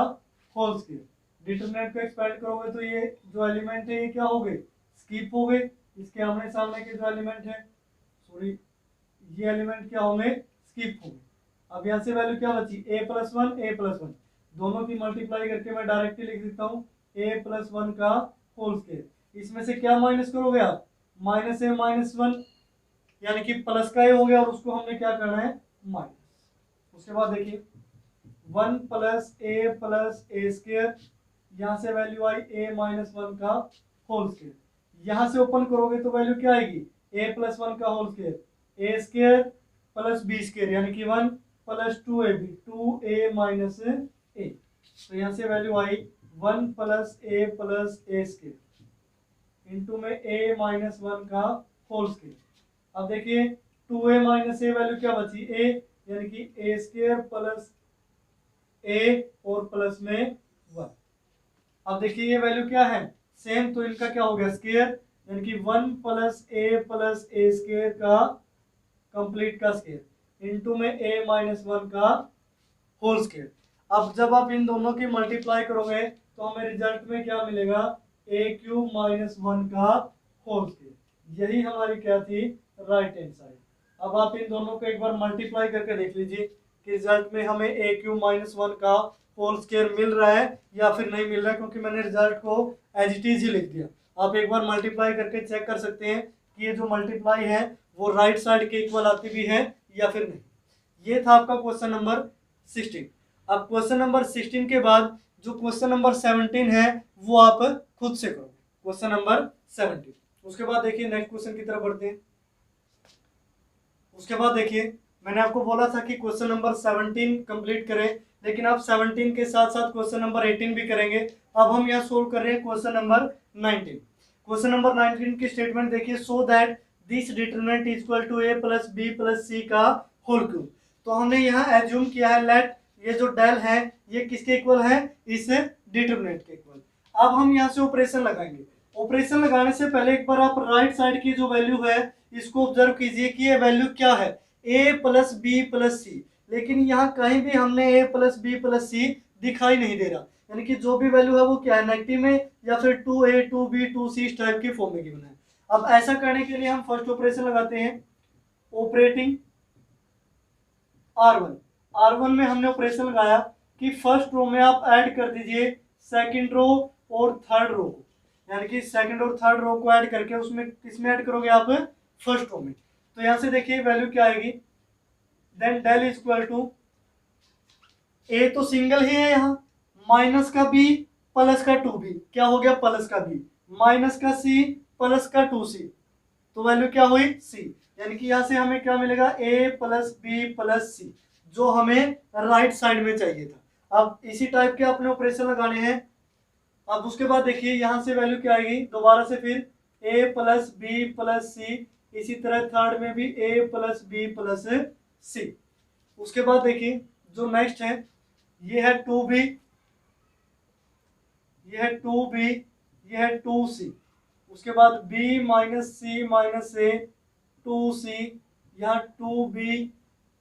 होल स्क्वायर। डिटरमिनेंट को एक्सपेंड करोगे तो ये जो एलिमेंट है ये क्या हो गए स्किप हो गए, इसके आमने सामने के जो एलिमेंट है, सॉरी ये एलिमेंट क्या होंगे स्किप हो गए। अब यहाँ से वैल्यू क्या बची ए प्लस 1, दोनों की मल्टीप्लाई करके मैं डायरेक्टली लिख देता हूँ ए प्लस 1 का होल स्क्वायर। इसमें से क्या माइनस करोगे आप माइनस ए माइनस 1, यानी कि प्लस का ए हो गया और उसको हमने क्या करना है माइनस। उसके बाद देखिए 1 प्लस ए स्क्वायर, यहाँ से वैल्यू आई ए माइनस 1 का होल स्क्वायर, यहाँ से ओपन करोगे तो वैल्यू क्या आएगी ए प्लस 1 का होल स्क्वायर, ए स्क्वायर प्लस बी स्क्वायर, यानी कि 1 प्लस 2ab 2a माइनस ए। तो यहाँ से value I 1 plus a square into में ए माइनस 1 का होल स्क्वायर। अब देखिए 2a माइनस ए वैल्यू क्या बची a, यानी कि ए स्क्वायर प्लस ए और प्लस में 1। अब देखिए ये वैल्यू क्या है सेम, तो इनका क्या हो गया स्क्वायर, यानी कि 1 प्लस ए स्क्वायर का कंप्लीट का स्क्वायर इनटू में a माइनस 1 का होल स्क्वायर। अब जब आप इन दोनों की मल्टीप्लाई करोगे तो हमें रिजल्ट में क्या मिलेगा a क्यूब माइनस 1 का होल स्क्वायर। यही हमारी क्या थी राइट हैंड साइड। अब आप इन दोनों को एक बार मल्टीप्लाई करके देख लीजिए कि रिजल्ट में हमें a क्यूब माइनस 1 का होल स्क्वायर मिल रहा है या फिर नहीं मिल रहा है, क्योंकि मैंने रिजल्ट को एज इट इज ही लिख दिया। आप एक बार मल्टीप्लाई करके चेक कर सकते हैं कि ये जो मल्टीप्लाई है वो राइट साइड के इक्वल आती भी है या फिर नहीं। ये था आपका क्वेश्चन नंबर 16। अब क्वेश्चन नंबर 16 के बाद जो क्वेश्चन नंबर 17 है वो आप खुद से करोगे, क्वेश्चन नंबर 17। उसके बाद देखिए नेक्स्ट क्वेश्चन की तरफ बढ़ते हैं। उसके बाद देखिए मैंने आपको बोला था कि क्वेश्चन नंबर 17 कंप्लीट करें, लेकिन आप 17 के साथ साथ क्वेश्चन नंबर 18 भी करेंगे। अब हम यहाँ सोल्व कर रहे हैं क्वेश्चन नंबर 19। क्वेश्चन नंबर 19 की स्टेटमेंट देखिए, so that this determinant is equal to a plus b plus c का होल क्यूब। तो हमने यहाँ एज्यूम किया है लेट ये जो डेल है ये किसके इक्वल है, इस डिटरमिनेंट के इक्वल। अब हम यहाँ से ऑपरेशन लगाएंगे। ऑपरेशन लगाने से पहले एक बार आप राइट साइड की जो वैल्यू है इसको ऑब्जर्व कीजिए कि ये वैल्यू क्या है a प्लस बी प्लस सी, लेकिन यहाँ कहीं भी हमने a प्लस बी प्लस सी दिखाई नहीं दे रहा, यानी कि जो भी वैल्यू है वो क्या है नेगेटिव में या फिर 2a 2b 2c इस टाइप की फॉर्म में गिवन है। अब ऐसा करने के लिए हम फर्स्ट ऑपरेशन लगाते हैं ऑपरेटिंग R1। R1 में हमने ऑपरेशन लगाया कि फर्स्ट रो में आप ऐड कर दीजिए सेकंड रो और थर्ड रो को, यानी कि सेकंड और थर्ड रो को ऐड करके उसमें किसमें ऐड करोगे आप फर्स्ट रो में। तो यहां से देखिए वैल्यू क्या आएगी, then del is equal to A तो सिंगल ही है यहाँ, माइनस का बी प्लस का 2b क्या हो गया प्लस का बी, माइनस का सी प्लस का 2c, तो वैल्यू क्या हुई c, यानी कि यहाँ से हमें क्या मिलेगा a प्लस बी प्लस सी, जो हमें राइट साइड में चाहिए था। अब इसी टाइप के अपने ऑपरेशन लगाने हैं। अब उसके बाद देखिए यहाँ से वैल्यू क्या आएगी दोबारा से फिर a plus B plus C, इसी तरह थर्ड में भी a प्लस बी प्लस सी। उसके बाद देखिए जो नेक्स्ट है ये है 2b, ये है 2b, ये है 2c। उसके बाद b माइनस सी माइनस ए 2c, यहाँ 2b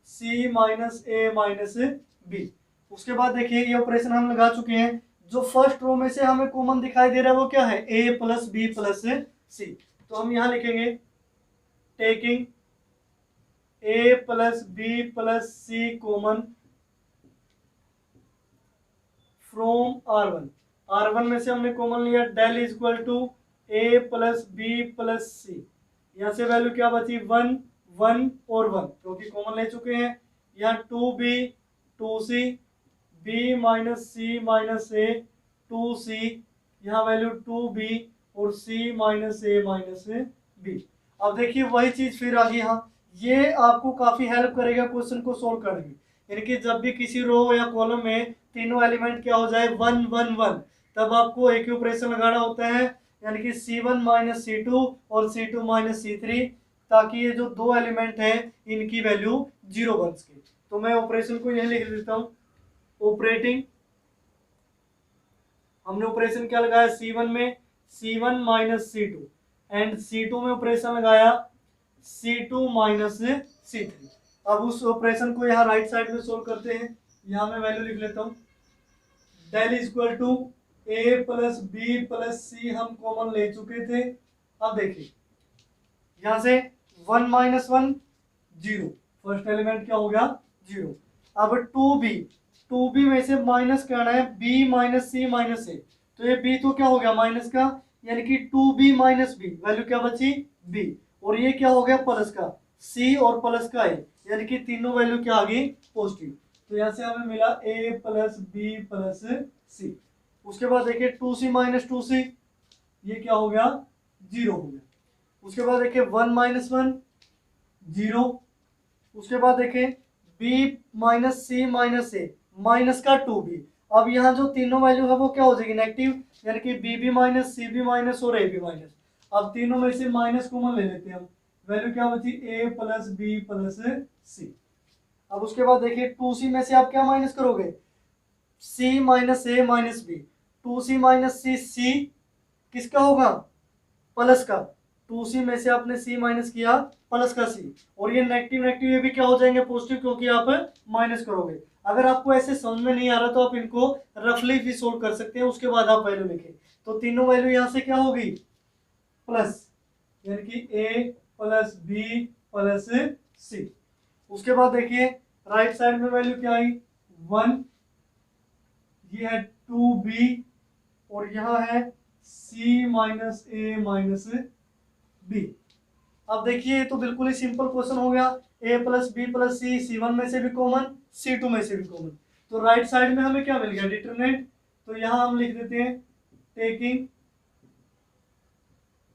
c माइनस ए माइनस बी। उसके बाद देखिए ये ऑपरेशन हम लगा चुके हैं। जो फर्स्ट रो में से हमें कॉमन दिखाई दे रहा है वो क्या है a प्लस बी प्लस सी, तो हम यहाँ लिखेंगे taking a plus B plus C common from R1। R1 में से हमने कॉमन लिया del is equal to a plus B plus सी, यहाँ से वैल्यू क्या बची 1 1 और 1 क्योंकि कॉमन ले चुके हैं। यहाँ 2b 2c b माइनस सी माइनस ए 2c, यहाँ वैल्यू 2b और c माइनस ए माइनस बी। अब देखिए वही चीज फिर आ गई यहाँ, ये आपको काफी हेल्प करेगा क्वेश्चन को सोल्व करने में। यानी कि जब भी किसी रो या कॉलम में तीनों एलिमेंट क्या हो जाए 1 1 1, तब आपको एक ही ऑपरेशन लगाना होता है, यानी कि c1 माइनस c2 और c2 माइनस c3, ताकि ये जो दो एलिमेंट हैं इनकी वैल्यू 0 बन सके। तो मैं ऑपरेशन को यही लिख देता हूँ ऑपरेटिंग, हमने ऑपरेशन क्या लगाया c1 में c1 minus c2 and c2 में ऑपरेशन लगाया c2 माइनस c3। अब उस ऑपरेशन को यहाँ राइट साइड में सोल्व करते हैं। यहाँ मैं वैल्यू लिख लेता हूँ del is equal to a plus B plus C हम कॉमन ले चुके थे। अब देखिए यहाँ से 1 माइनस 1 0, फर्स्ट एलिमेंट क्या हो गया 0। अब 2b में से माइनस करना है b माइनस सी माइनस ए, तो ये b तो क्या हो गया माइनस का, यानी कि 2b माइनस बी वैल्यू क्या बची b, और ये क्या हो गया प्लस का c और प्लस का a, यानी कि तीनों वैल्यू क्या आ गई पॉजिटिव। तो यहाँ से हमें मिला a प्लस बी प्लस सी। उसके बाद देखिए 2c माइनस 2c, ये क्या हो गया 0 हो गया। उसके बाद देखिए 1 माइनस 1 0। उसके बाद देखिए b माइनस सी माइनस ए माइनस का 2b, अब यहाँ जो तीनों वैल्यू है वो क्या हो जाएगी नेगेटिव, यानी कि b भी माइनस सी भी माइनस और ए भी माइनस। अब तीनों में से माइनस कॉमन ले लेते हैं हम, वैल्यू क्या बची, ए प्लस बी प्लस सी। अब उसके बाद देखिए 2c में से आप क्या माइनस करोगे, c माइनस ए माइनस बी। 2c माइनस सी, सी किसका होगा, प्लस का। 2c में से आपने c माइनस किया प्लस का c, और ये नेगेटिव नेगेटिव ये भी क्या हो जाएंगे, पॉजिटिव, क्योंकि आप माइनस करोगे। अगर आपको ऐसे समझ में नहीं आ रहा तो आप इनको रफली भी सोल्व कर सकते हैं, उसके बाद आप वैल्यू लिखें। तो तीनों वैल्यू यहाँ से क्या होगी, प्लस, यानी कि a प्लस बी प्लस सी। उसके बाद देखिए राइट साइड में वैल्यू क्या आई, 1, ये है 2b, और यहाँ है c माइनस ए माइनस बी। अब देखिए तो बिल्कुल ही सिंपल क्वेश्चन हो गया, a plus B plus c, c1 में से भी कॉमन, c2 में से भी कॉमन। तो राइट साइड में हमें क्या मिल गया, डिटरमिनेंट। तो यहाँ हम लिख देते हैं taking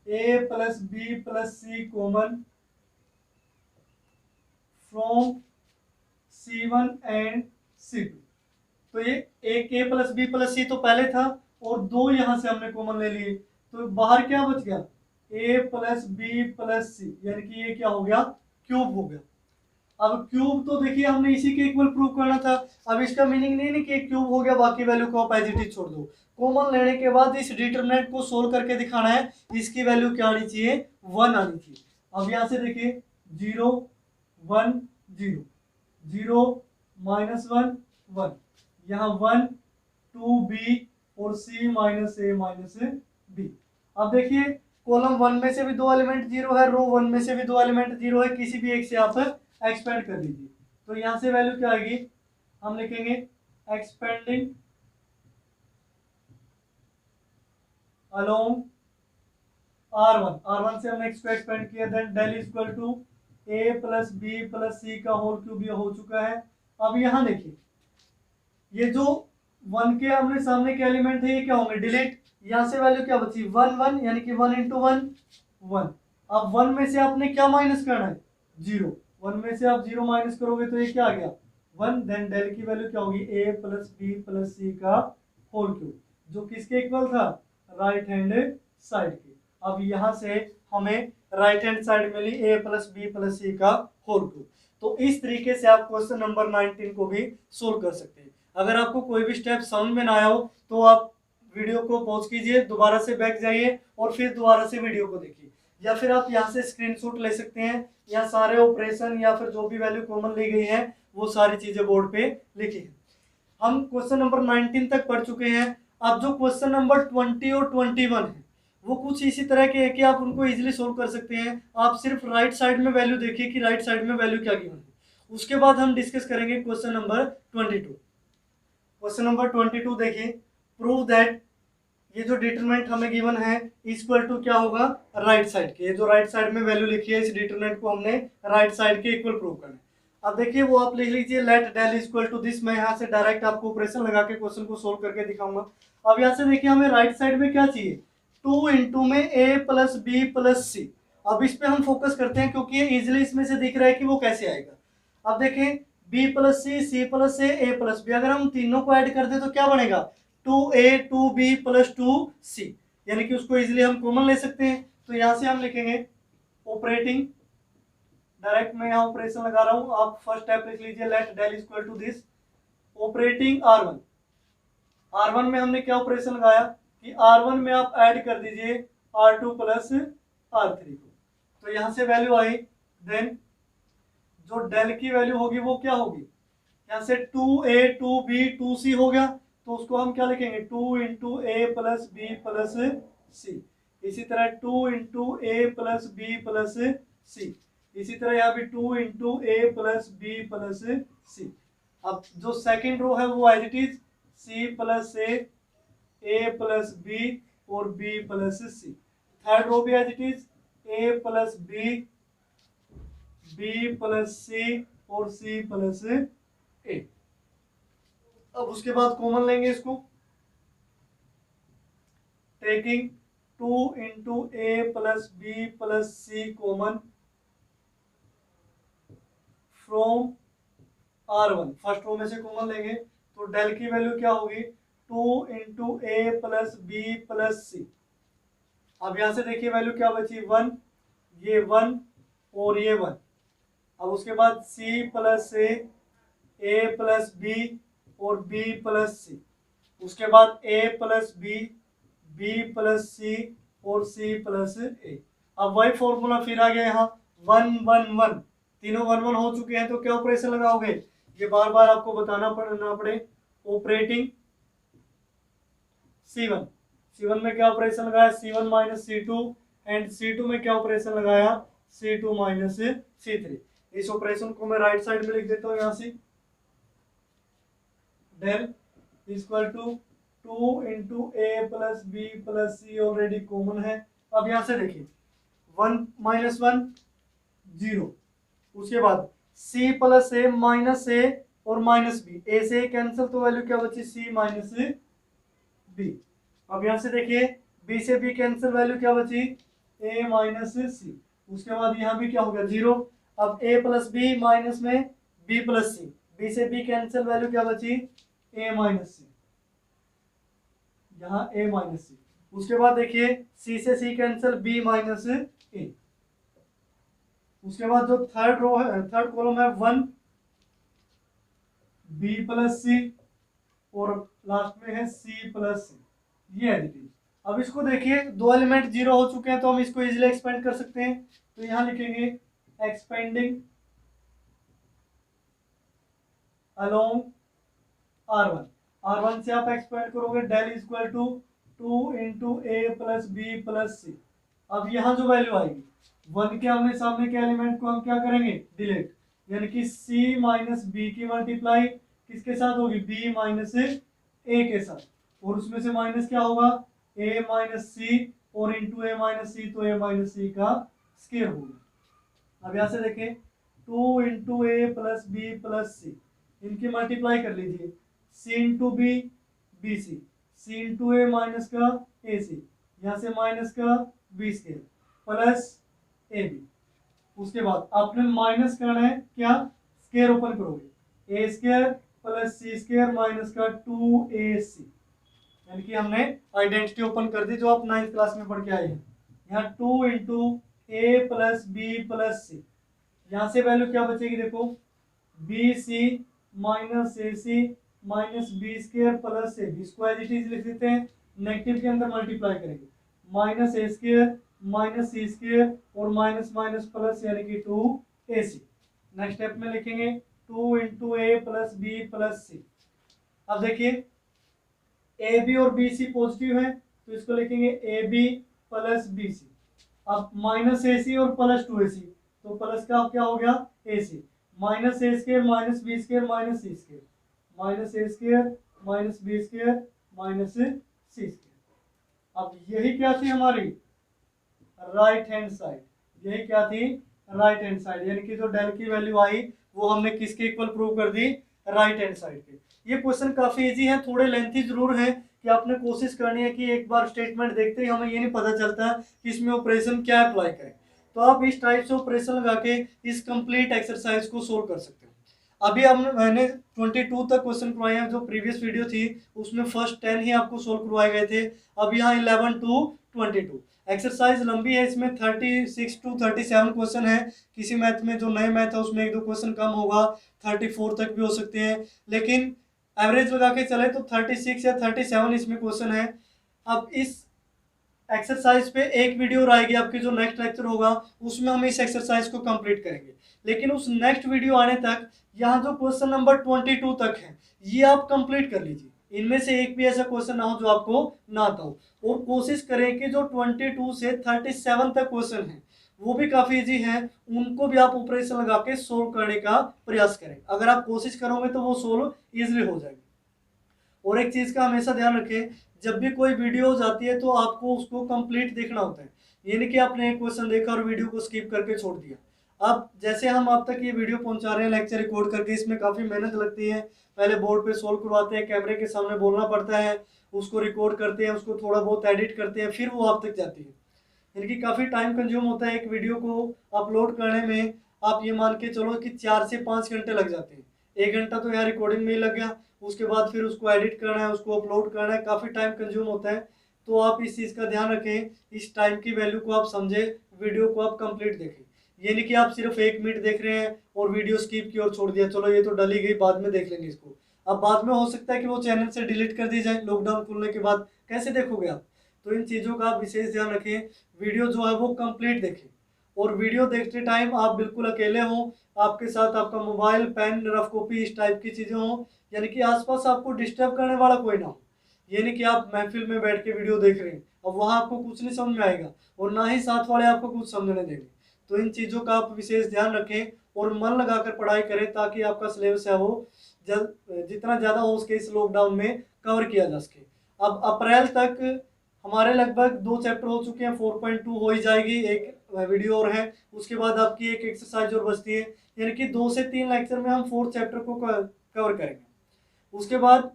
a plus B plus C common from c1 and c2। तो ये एक a प्लस बी प्लस सी तो पहले था, और 2 यहाँ से हमने कॉमन ले लिए, तो बाहर क्या बच गया, a प्लस बी प्लस सी, यानी कि ये क्या हो गया, क्यूब हो गया। अब क्यूब तो देखिए हमने इसी के इक्वल प्रूव करना था। अब इसका मीनिंग नहीं कि क्यूब हो गया बाकी वैल्यू को आप एज इट इज छोड़ दो। कॉमन लेने के बाद इस डिटरमिनेंट को सोल्व करके दिखाना है, इसकी वैल्यू क्या आनी चाहिए, 1 आनी चाहिए। अब यहाँ से देखिए 0 1 0, 0 माइनस 1 1, यहाँ 1 2b और c माइनस ए माइनस बी। अब देखिए कॉलम 1 में से भी 2 एलिमेंट 0 है, रो 1 में से भी 2 एलिमेंट 0 है, किसी भी एक से आप एक्सपेंड कर लीजिए। तो यहाँ से वैल्यू क्या आएगी, हम लिखेंगे एक्सपेंडिंग अलोंग R1, R1 से हमने x को एक्सपेंड किया, then del equal to a plus B plus C का होल क्यूब, ये हो चुका है। अब यहाँ देखिए ये जो 1 के हमने सामने के एलिमेंट है ये क्या होंगे, डिलीट। यहाँ से वैल्यू क्या बची, 1 1, यानी कि 1 इंटू 1 1। अब 1 में से आपने क्या माइनस करना है, 0। 1 में से आप 0 माइनस करोगे तो ये क्या आ गया, 1। देन डेल की वैल्यू क्या होगी, a plus B plus C का होल क्यूब, जो किसके इक्वल था, राइट हैंड साइड के। अब यहाँ से हमें राइट हैंड साइड मिली a plus B plus C का होल क्यूब। तो इस तरीके से आप क्वेश्चन नंबर 19 को भी सोल्व कर सकते हैं। अगर आपको कोई भी स्टेप समझ में ना आया हो तो आप वीडियो को पॉज कीजिए, दोबारा से बैक जाइए और फिर दोबारा से वीडियो को देखिए, या फिर आप यहाँ से स्क्रीनशॉट ले सकते हैं, या सारे ऑपरेशन या फिर जो भी वैल्यू कॉमन ली गई है वो सारी चीजें बोर्ड पे लिखी है। हम क्वेश्चन नंबर 19 तक पढ़ चुके हैं। अब जो क्वेश्चन नंबर 20 और 21 है वो कुछ इसी तरह के है कि आप उनको इजीली सोल्व कर सकते हैं। आप सिर्फ राइट साइड में वैल्यू देखिए कि राइट साइड में वैल्यू क्या गिवन है। उसके बाद हम डिस्कस करेंगे क्वेश्चन नंबर 22। क्वेश्चन नंबर 22 देखिए, प्रूव दैट ये जो डिटरमिनेंट हमें गिवन है इक्वल टू क्या होगा, राइट साइड के। ये जो राइट साइड में वैल्यू लिखी है इस डिटरमिनेंट को हमने राइट साइड के इक्वल प्रूव करना है। अब देखिए वो आप लिख लीजिए, let del equal to this. मैं यहाँ से डायरेक्ट आपको ऑपरेशन लगा के क्वेश्चन को सोल्व करके दिखाऊंगा। अब यहाँ से देखिए हमें राइट साइड में क्या चाहिए, 2 इंटू में a प्लस बी प्लस सी। अब इस पे हम फोकस करते हैं क्योंकि ये इजिली इसमें से दिख रहा है कि वो कैसे आएगा। अब देखें b plus C, C plus A plus B, अगर हम तीनों को ऐड कर दे तो क्या बनेगा, 2a 2b प्लस 2c, यानी कि उसको इजिली हम कॉमन ले सकते हैं। तो यहाँ से हम लिखेंगे ऑपरेटिंग, डायरेक्ट मैं यहाँ ऑपरेशन लगा रहा हूँ, आप फर्स्ट स्टेप लिख लीजिए, let del equal to this operating R1। R1 में हमने क्या ऑपरेशन लगाया कि R1 में आप ऐड कर दीजिए R2 प्लस R3 को। तो यहाँ से वैल्यू आई, देन जो डेल की वैल्यू होगी वो क्या होगी, यहाँ से 2a 2b 2c हो गया, तो उसको हम क्या लिखेंगे, 2 इंटू ए प्लस बी प्लस सी। इसी तरह 2 इंटू ए प्लस बी प्लस सी। इसी तरह यहाँ भी 2 इंटू ए प्लस बी प्लस सी। अब जो सेकेंड रो है वो as it is C plus A plus B और B plus C. Third row भी as it is A plus B plus C और सी प्लस ए। अब उसके बाद कॉमन लेंगे इसको, taking 2 into A plus B plus C common from R1। First row में से कॉमन लेंगे तो डेल की वैल्यू क्या होगी, 2 इंटू ए प्लस बी प्लस सी। अब यहां से देखिए वैल्यू क्या बची, 1, ये 1 और ये 1। अब उसके बाद C plus A plus B और B प्लस C। उसके बाद A plus B, B plus C और C प्लस A। अब वही फॉर्मूला फिर आ गया यहाँ 1 1 1, तीनों 1 1 हो चुके हैं, तो क्या ऑपरेशन लगाओगे, ये बार बार आपको बताना पड़े ऑपरेटिंग C1। C1 में क्या ऑपरेशन लगाया, C1 minus C2, and C2 में क्या ऑपरेशन लगाया, C2 माइनस C3। इस ऑपरेशन को मैं राइट साइड में लिख देता हूँ यहाँ से, del equal to 2 into A plus B plus c, already common है। अब यहाँ से देखिए 1 माइनस 1 0, उसके बाद c प्लस ए माइनस ए और माइनस बी, ए से कैंसिल तो वैल्यू क्या बची, c माइनस बी। अब यहाँ से देखिए b से b कैंसिल, वैल्यू क्या बची, a माइनस सी। उसके बाद यहाँ भी क्या हो गया 0। अब a प्लस बी माइनस में b प्लस सी, b से b कैंसिल, वैल्यू क्या बची, a माइनस सी, यहाँ a माइनस सी। उसके बाद देखिए c से c cancel, b minus a। उसके बाद जो थर्ड रो है, थर्ड कॉलम है 1 b प्लस सी और लास्ट में है c प्लस सी, ये एडिटिव। अब इसको देखिए दो एलिमेंट 0 हो चुके हैं, तो हम इसको इजीली एक्सपेंड कर सकते हैं। तो यहाँ लिखेंगे एक्सपेंडिंग अलोंग R1। R1 से आप एक्सपेंड करोगे, del equal to 2 into A plus B plus सी। अब यहाँ जो वैल्यू आएगी 1 के आमने सामने के एलिमेंट को हम क्या करेंगे, डिलीट, यानी कि c माइनस बी की मल्टीप्लाई किसके साथ होगी, b माइनस a के साथ, और उसमें से माइनस क्या होगा, a माइनस सी और इंटू a माइनस सी, तो a माइनस सी का स्क्वायर होगा। अब यहाँ से देखें 2 इंटू ए प्लस बी प्लस सी, इनकी मल्टीप्लाई कर लीजिए, c into B B C, c into A minus का ए सी, यहाँ से माइनस का बी स्क्वायर प्लस ए बी। उसके बाद आपने माइनस करना है, क्या स्क्वायर ओपन करोगे, ए स्क्वायर प्लस सी स्क्वायर माइनस का 2ac, यानी कि हमने आइडेंटिटी ओपन कर दी जो आप 9th क्लास में पढ़ के आए हैं। यहाँ 2 इंटू ए प्लस बी प्लस सी, यहाँ से वैल्यू क्या बचेगी, देखो b c minus a C minus B square plus A b, इसको एज इट इज लिख देते हैं, नेगेटिव के अंदर मल्टीप्लाई करेंगे, माइनस ए स्क्वायर माइनस सी स्क्वायर और माइनस माइनस प्लस, यानी कि 2ac। नेक्स्ट स्टेप में लिखेंगे 2 इंटू ए प्लस बी प्लस सी। अब देखिए ए बी और बी सी पॉजिटिव है, तो इसको लिखेंगे a b plus b c. अब माइनस ए सी और प्लस 2ac, तो प्लस का क्या हो गया A C, minus A square minus B square minus C square, minus A square minus B square minus C square. अब यही क्या थी हमारी राइट हैंड साइड, यही क्या थी राइट हैंड साइड, यानी कि जो डेल की वैल्यू आई वो हमने किसके इक्वल प्रूव कर दी, राइट हैंड साइड के। ये क्वेश्चन काफी इजी है, थोड़े लेंथी जरूर है, कि आपने कोशिश करनी है कि एक बार स्टेटमेंट देखते ही हमें ये नहीं पता चलता कि इसमें ऑपरेशन क्या अप्लाई करें, तो आप इस टाइप से ऑपरेशन लगा के इस कंप्लीट एक्सरसाइज को सोल्व कर सकते हो। अभी मैंने 22 तक क्वेश्चन करवाए हैं, जो प्रीवियस वीडियो थी उसमें फर्स्ट 10 ही आपको सोल्व करवाए गए थे। अब यहाँ 11 to 22 एक्सरसाइज लंबी है, इसमें 36 to 37 क्वेश्चन है। किसी मैथ में जो नए मैथ है उसमें 1-2 क्वेश्चन कम होगा, 34 तक भी हो सकते हैं, लेकिन एवरेज लगा के चले तो 36 या 37 इसमें क्वेश्चन है। अब इस एक्सरसाइज पे एक वीडियो आएगी आपकी, जो नेक्स्ट लेक्चर होगा उसमें हम इस एक्सरसाइज को कंप्लीट करेंगे, लेकिन उस नेक्स्ट वीडियो आने तक यहाँ जो क्वेश्चन नंबर 22 तक है ये आप कंप्लीट कर लीजिए। इनमें से एक भी ऐसा क्वेश्चन ना हो जो आपको ना आता हो, और कोशिश करें कि जो 22 से 37 तक क्वेश्चन है वो भी काफ़ी इजी है, उनको भी आप ऑपरेशन लगा के सोल्व करने का प्रयास करें। अगर आप कोशिश करोगे तो वो सोल्व इजीली हो जाएगी। और एक चीज़ का हमेशा ध्यान रखें, जब भी कोई वीडियो जाती है तो आपको उसको कंप्लीट देखना होता है, ये नहीं कि आपने एक क्वेश्चन देखा और वीडियो को स्किप करके छोड़ दिया। अब जैसे हम आप तक ये वीडियो पहुंचा रहे हैं लेक्चर रिकॉर्ड करके, इसमें काफ़ी मेहनत लगती है, पहले बोर्ड पे सोल्व करवाते हैं, कैमरे के सामने बोलना पड़ता है, उसको रिकॉर्ड करते हैं, उसको थोड़ा बहुत एडिट करते हैं, फिर वो आप तक जाती है, इनकी काफ़ी टाइम कंज्यूम होता है। एक वीडियो को अपलोड करने में आप ये मान के चलो कि 4 से 5 घंटे लग जाते हैं। 1 घंटा तो यहाँ रिकॉर्डिंग में ही लग गया, उसके बाद फिर उसको एडिट करना है, उसको अपलोड करना है, काफ़ी टाइम कंज्यूम होता है। तो आप इस चीज़ का ध्यान रखें, इस टाइम की वैल्यू को आप समझें, वीडियो को आप कंप्लीट देखें। ये नहीं कि आप सिर्फ 1 मिनट देख रहे हैं और वीडियो स्किप की और छोड़ दिया, चलो ये तो डली गई, बाद में देख लेंगे इसको। अब बाद में हो सकता है कि वो चैनल से डिलीट कर दी जाए, लॉकडाउन खुलने के बाद कैसे देखोगे आप? तो इन चीज़ों का आप विशेष ध्यान रखें, वीडियो जो है वो कंप्लीट देखें। और वीडियो देखते टाइम आप बिल्कुल अकेले हों, आपके साथ आपका मोबाइल, पेन, रफ कॉपी इस टाइप की चीज़ें हों, यानी कि आसपास आपको डिस्टर्ब करने वाला कोई ना हो। ये नहीं कि आप महफिल में बैठ के वीडियो देख रहे हैं, अब वहाँ आपको कुछ नहीं समझ में आएगा और ना ही साथ वाले आपको कुछ समझने देंगे। तो इन चीज़ों का आप विशेष ध्यान रखें और मन लगाकर पढ़ाई करें, ताकि आपका सिलेबस है वो जल्द जितना ज़्यादा हो सके इस लॉकडाउन में कवर किया जा सके। अब अप्रैल तक हमारे लगभग 2 चैप्टर हो चुके हैं, 4.2 हो ही जाएगी, एक वीडियो और है, उसके बाद आपकी एक एक्सरसाइज और बचती है, यानी कि 2 से 3 लेक्चर में हम 4th चैप्टर को कवर करेंगे। उसके बाद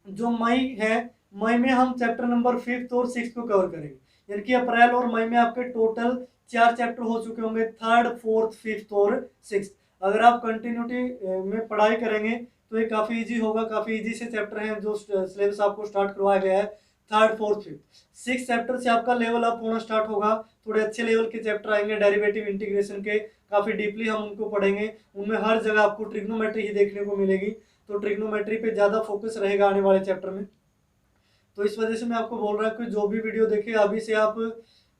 जो मई है, मई में हम चैप्टर नंबर 5th और 6th को कवर करेंगे, यानी कि अप्रैल और मई में आपके टोटल 4 चैप्टर हो चुके होंगे, 3rd, 4th, 5th और 6th। अगर आप कंटिन्यूटी में पढ़ाई करेंगे तो ये काफ़ी इजी होगा, काफ़ी इजी से चैप्टर हैं जो सिलेबस आपको स्टार्ट करवाया गया है 3rd, 4th, 5th। 6th chapter से आपका लेवल अप होना स्टार्ट होगा, थोड़े अच्छे लेवल के चैप्टर आएंगे, डेरिवेटिव इंटीग्रेशन के, काफ़ी डीपली हम उनको पढ़ेंगे, उनमें हर जगह आपको ट्रिग्नोमेट्री ही देखने को मिलेगी, तो ट्रिग्नोमेट्री पे ज़्यादा फोकस रहेगा आने वाले चैप्टर में। तो इस वजह से मैं आपको बोल रहा हूँ कि जो भी वीडियो देखे अभी से आप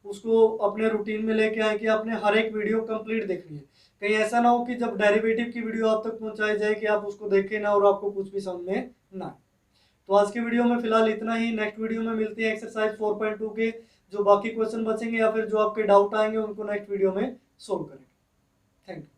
उसको अपने रूटीन में लेके आए कि आपने हर एक वीडियो कंप्लीट देखनी है। कहीं ऐसा ना हो कि जब डेरिवेटिव की वीडियो आप तक पहुंचाई जाए कि आप उसको देखें ना और आपको कुछ भी समझ में ना आए। तो आज की वीडियो में फिलहाल इतना ही, नेक्स्ट वीडियो में मिलती है एक्सरसाइज 4.2 के जो बाकी क्वेश्चन बचेंगे या फिर जो आपके डाउट आएंगे उनको नेक्स्ट वीडियो में सोल्व करेंगे। Thank you.